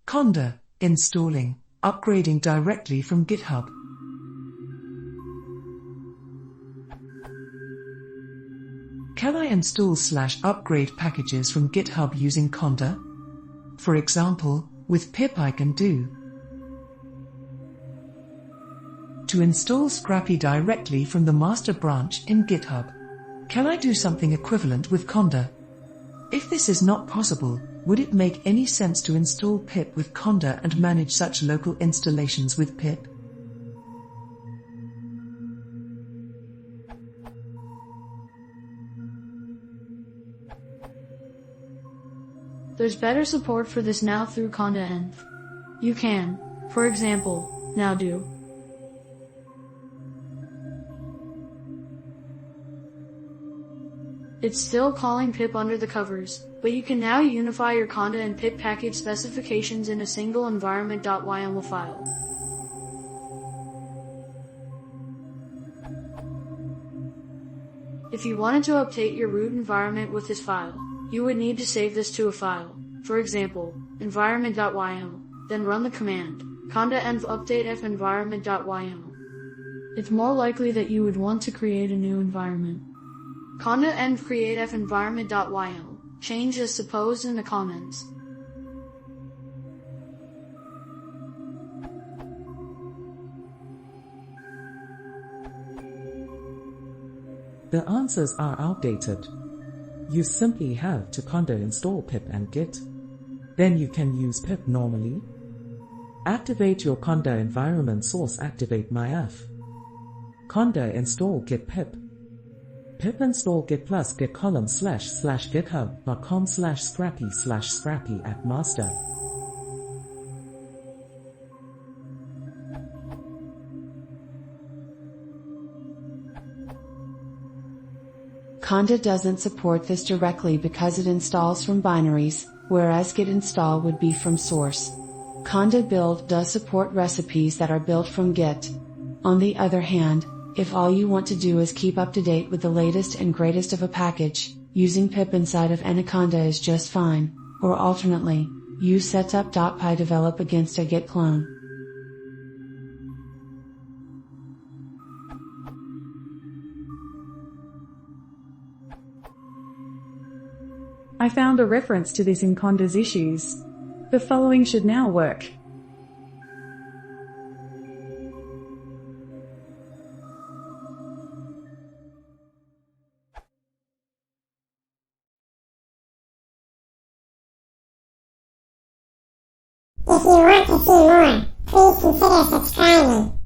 Conda, installing, upgrading directly from GitHub. Can I install/upgrade packages from GitHub using Conda? For example, with pip I can do. To install Scrappy directly from the master branch in GitHub. Can I do something equivalent with Conda? If this is not possible, would it make any sense to install pip with Conda and manage such local installations with pip? There's better support for this now through Conda env. You can, for example, now do It's still calling pip under the covers, but you can now unify your Conda and pip package specifications in a single environment.yml file. If you wanted to update your root environment with this file, you would need to save this to a file, for example, environment.yml, then run the command, conda env update f environment.yml. It's more likely that you would want to create a new environment. Conda env create f environment.yml, change as supposed in the comments. The answers are outdated. You simply have to conda install pip and git. Then you can use pip normally. Activate your conda environment source activate myf. Conda install git pip. Pip install git plus git column / github.com /scrappy at master. Conda doesn't support this directly because it installs from binaries, whereas git install would be from source. Conda build does support recipes that are built from git. On the other hand, if all you want to do is keep up to date with the latest and greatest of a package, using pip inside of Anaconda is just fine, or alternately, use setup.py develop against a git clone. I found a reference to this in Conda's issues. The following should now work. If you want to see more, please consider subscribing.